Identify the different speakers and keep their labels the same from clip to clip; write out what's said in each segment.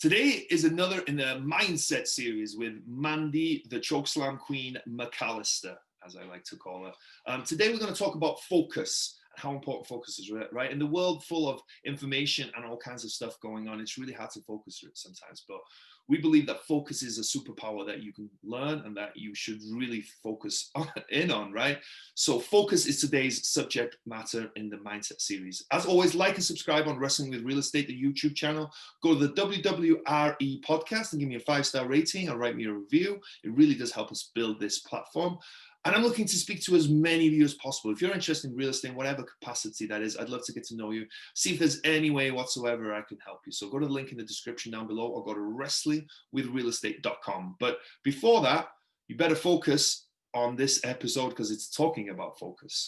Speaker 1: Today is another in the mindset series with Mandy, the chokeslam queen McAllister, as I like to call her. Today we're going to talk about focus and how important focus is, right? In the world full of information and all kinds of stuff going on, it's really hard to focus through it sometimes. But we believe that focus is a superpower that you can learn and that you should really focus in on, right? So focus is today's subject matter in the mindset series. As always, like and subscribe on Wrestling with Real Estate, the YouTube channel. Go to the WWRE Podcast and give me a 5-star rating or write me a review. It really does help us build this platform. And I'm looking to speak to as many of you as possible. If you're interested in real estate in whatever capacity that is, I'd love to get to know you, see if there's any way whatsoever I can help you. So go to the link in the description down below or go to wrestlingwithrealestate.com. But before that, you better focus on this episode because it's talking about focus.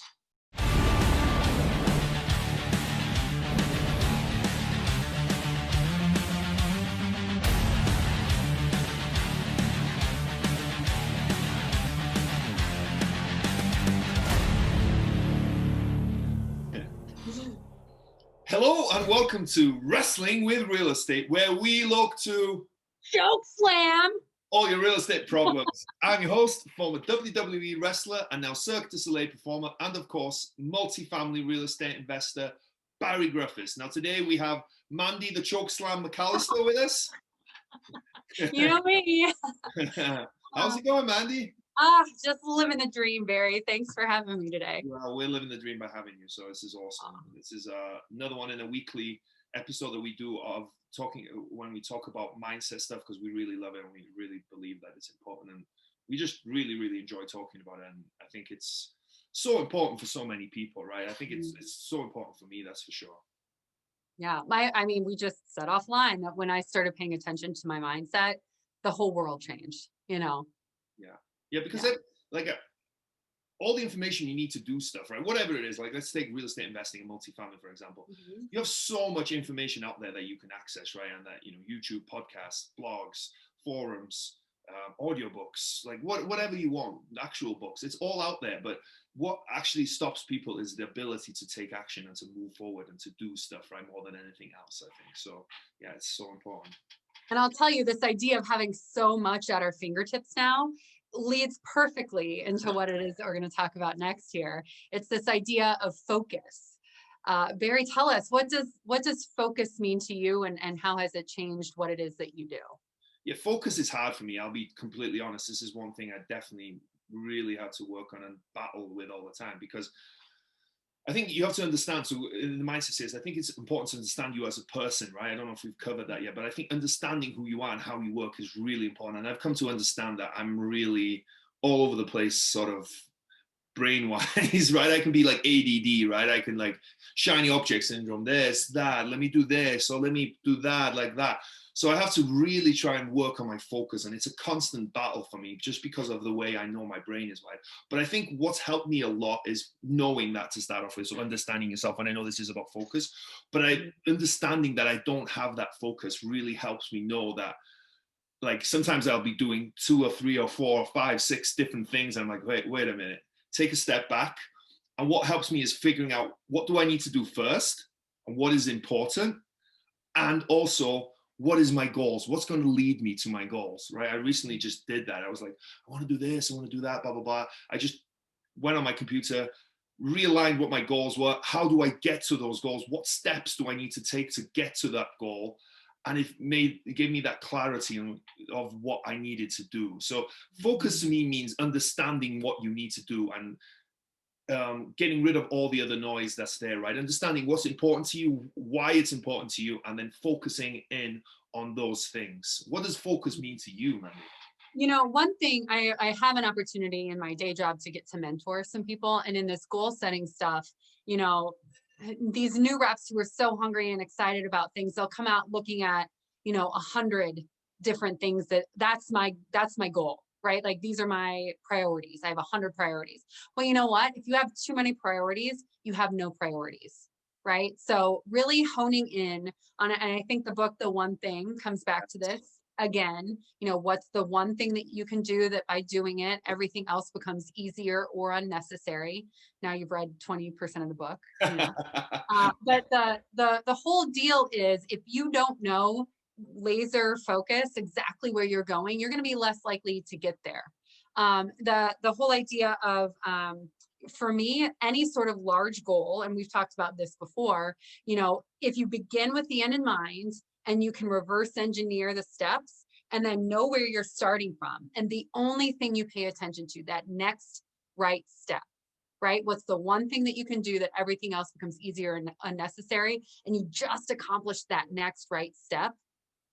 Speaker 1: Hello and welcome to Wrestling with Real Estate, where we look to
Speaker 2: choke slam
Speaker 1: all your real estate problems. I'm your host, former WWE wrestler and now Cirque du Soleil performer, and of course, multifamily real estate investor, Barri Griffiths. Now today we have Mandy, the chokeslam McAllister with us.
Speaker 2: You know me.
Speaker 1: How's it going, Mandy?
Speaker 2: Just living the dream, Barry. Thanks for having me today.
Speaker 1: Well, we're living the dream by having you, so this is awesome. This is another one in a weekly episode that we do of talking when we talk about mindset stuff because we really love it and we really believe that it's important, and we just really enjoy talking about it. And I think it's so important for so many people, right? I think it's so important for me, that's for sure.
Speaker 2: Yeah, we just said offline that when I started paying attention to my mindset, the whole world changed, you know.
Speaker 1: Yeah, because all the information you need to do stuff, right? Whatever it is, like let's take real estate investing and multifamily, for example. Mm-hmm. You have so much information out there that you can access, right? And that, YouTube, podcasts, blogs, forums, audiobooks, like whatever you want, actual books, it's all out there. But what actually stops people is the ability to take action and to move forward and to do stuff, right? More than anything else, I think. So yeah, it's so important.
Speaker 2: And I'll tell you, this idea of having so much at our fingertips now leads perfectly into what it is that we're going to talk about next here. It's this idea of focus. Barry, tell us, what does focus mean to you, and how has it changed what it is that you do?
Speaker 1: Yeah, focus is hard for me. I'll be completely honest. This is one thing I definitely really had to work on and battle with all the time, because I think you have to understand, so in the mindset says, I think it's important to understand you as a person, right? I don't know if we've covered that yet, but I think understanding who you are and how you work is really important. And I've come to understand that I'm really all over the place, sort of brain-wise, right? I can be like ADD, right? I can like shiny object syndrome, this, that, let me do this, or let me do that, like that. So I have to really try and work on my focus, and it's a constant battle for me just because of the way I know my brain is wired. But I think what's helped me a lot is knowing that to start off with, so understanding yourself. And I know this is about focus, but understanding that I don't have that focus really helps me know that, like, sometimes I'll be doing 2 or 3 or 4 or 5, 6 different things. And I'm like, wait a minute, take a step back. And what helps me is figuring out what do I need to do first and what is important, and also what is my goals? What's going to lead me to my goals, right? I recently just did that. I was like, I want to do this, I want to do that, blah, blah, blah. I just went on my computer, realigned what my goals were. How do I get to those goals? What steps do I need to take to get to that goal? And it gave me that clarity of what I needed to do. So focus to me means understanding what you need to do and getting rid of all the other noise that's there, right? Understanding what's important to you, why it's important to you, and then focusing in on those things. What does focus mean to you, Mandy?
Speaker 2: You know, one thing, I have an opportunity in my day job to get to mentor some people. And in this goal setting stuff, these new reps who are so hungry and excited about things, they'll come out looking at, 100 different things that's my goal. Right? Like, these are my priorities. I have 100 priorities. Well, you know what? If you have too many priorities, you have no priorities, right? So really honing in on it. And I think the book, The One Thing, comes back to this again. What's the one thing that you can do that by doing it, everything else becomes easier or unnecessary. Now you've read 20% of the book. But the whole deal is, if you don't know laser focus exactly where you're going, you're going to be less likely to get there. The whole idea of, for me, any sort of large goal, and we've talked about this before, you know, if you begin with the end in mind and you can reverse engineer the steps and then know where you're starting from, and the only thing you pay attention to, that next right step, right? What's the one thing that you can do that everything else becomes easier and unnecessary, and you just accomplish that next right step,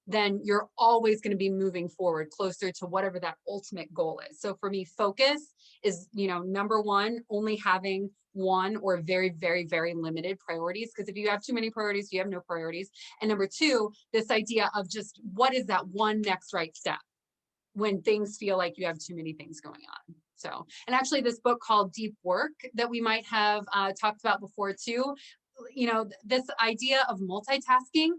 Speaker 2: then you're always going to be moving forward closer to whatever that ultimate goal is. So for me, focus is, you know, number one, only having one or very, very, very limited priorities. Because if you have too many priorities, you have no priorities. And number two, this idea of just what is that one next right step when things feel like you have too many things going on. So, and actually this book called Deep Work that we might have talked about before too, you know, this idea of multitasking,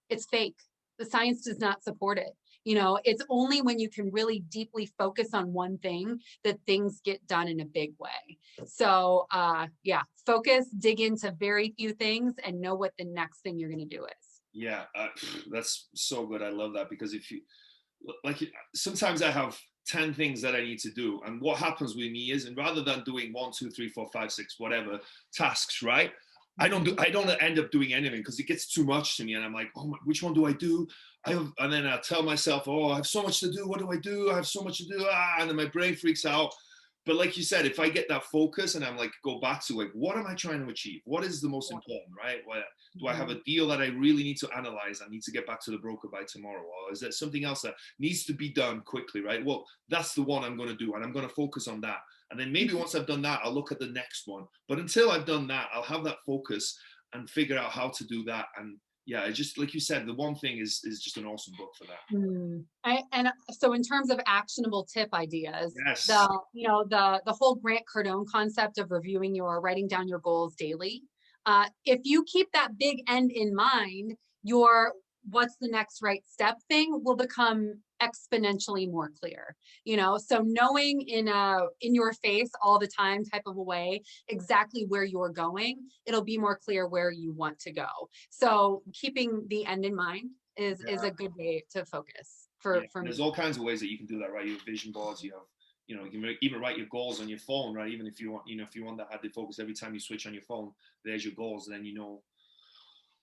Speaker 2: it's fake. The science does not support it. You know, it's only when you can really deeply focus on one thing that things get done in a big way. So yeah, focus, dig into very few things and know what the next thing you're going to do is.
Speaker 1: Yeah, that's so good. I love that, because if you, like, sometimes I have 10 things that I need to do. And what happens with me is, and rather than doing 1, 2, 3, 4, 5, 6, whatever tasks, right? I don't end up doing anything because it gets too much to me. And I'm like, oh my, which one do I do? And then I tell myself, oh, I have so much to do. What do I do? I have so much to do. And then my brain freaks out. But like you said, if I get that focus and I'm like, go back to like, what am I trying to achieve? What is the most important, right? Do I have a deal that I really need to analyze? I need to get back to the broker by tomorrow. Or is there something else that needs to be done quickly, right? Well, that's the one I'm going to do. And I'm going to focus on that. And then maybe once I've done that, I'll look at the next one. But until I've done that, I'll have that focus and figure out how to do that. And yeah, it's just like you said, the one thing is just an awesome book for that.
Speaker 2: And so in terms of actionable tip ideas,
Speaker 1: Yes.
Speaker 2: The whole Grant Cardone concept of writing down your goals daily. If you keep that big end in mind, your what's the next right step thing will become exponentially more clear. You know, so knowing in your face all the time type of a way exactly where you're going, it'll be more clear where you want to go. So keeping the end in mind is a good way to focus for me.
Speaker 1: There's all kinds of ways that you can do that, right? You have vision boards, you have, you know, you can even write your goals on your phone, right? Even if you want, you know, if you want that added focus every time you switch on your phone, there's your goals, then you know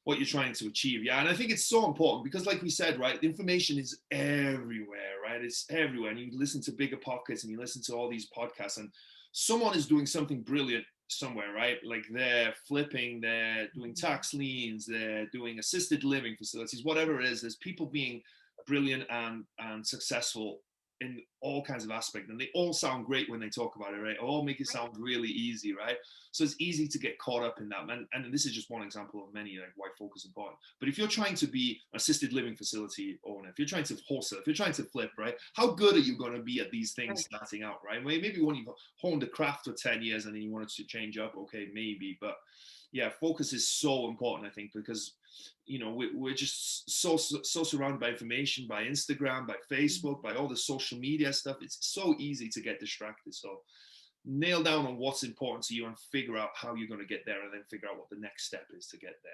Speaker 1: what you're trying to achieve. Yeah. And I think it's so important because, like we said, right, the information is everywhere, right? It's everywhere. And you listen to Bigger Pockets and you listen to all these podcasts, and someone is doing something brilliant somewhere, right? Like they're flipping, they're doing tax liens, they're doing assisted living facilities, whatever it is. There's people being brilliant and successful in all kinds of aspects, and they all sound great when they talk about it, right? All make it sound really easy, right? So it's easy to get caught up in that. And this is just one example of many, like why focus is important. But if you're trying to be an assisted living facility owner, if you're trying to wholesale, if you're trying to flip, right? How good are you going to be at these things starting out, right? Maybe when you've honed the craft for 10 years and then you wanted to change up, okay, maybe. But yeah, focus is so important, I think, because you know we're just so surrounded by information, by Instagram, by Facebook, by all the social media stuff. It's so easy to get distracted. So nail down on what's important to you and figure out how you're going to get there, and then figure out what the next step is to get there.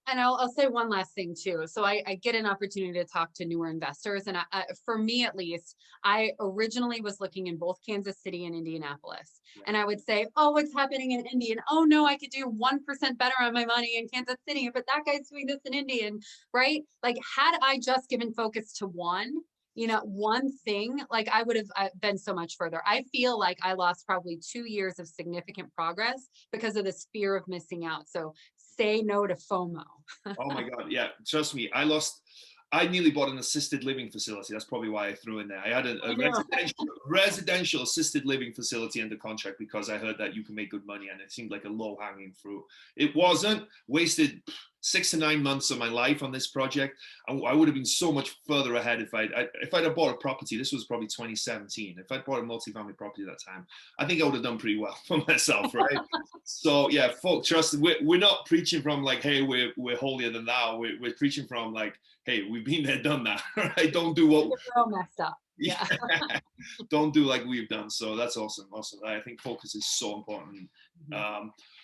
Speaker 2: And I'll say one last thing too. So I get an opportunity to talk to newer investors. And for me, at least, I originally was looking in both Kansas City and Indianapolis. Yeah. And I would say, oh, what's happening in Indy? And oh no, I could do 1% better on my money in Kansas City, but that guy's doing this in Indy. And right? Like, had I just given focus to one thing, like I would have been so much further. I feel like I lost probably 2 years of significant progress because of this fear of missing out. So say no to FOMO.
Speaker 1: Oh my God. Yeah. Trust me. I nearly bought an assisted living facility. That's probably why I threw in there. I had a residential assisted living facility under contract because I heard that you can make good money, and it seemed like a low hanging fruit. It wasn't. Wasted 6 to 9 months of my life on this project. I would have been so much further ahead if I'd have bought a property. This was probably 2017. If I'd bought a multifamily property at that time, I think I would have done pretty well for myself, right? So yeah, folks, trust me, we're not preaching from like, hey, we're holier than thou. We're preaching from like, hey, we've been there, done that, right? Don't do what
Speaker 2: we're all messed up. Yeah.
Speaker 1: Don't do like we've done. So that's awesome. I think focus is so important.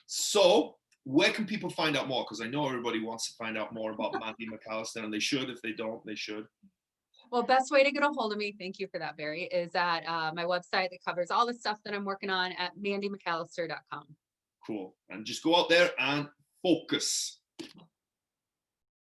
Speaker 1: So where can people find out more? Because I know everybody wants to find out more about Mandy McAllister, and they should. If they don't, they should.
Speaker 2: Well, best way to get a hold of me, thank you for that, Barry, is at my website that covers all the stuff that I'm working on at mandymcallister.com.
Speaker 1: Cool. And just go out there and focus.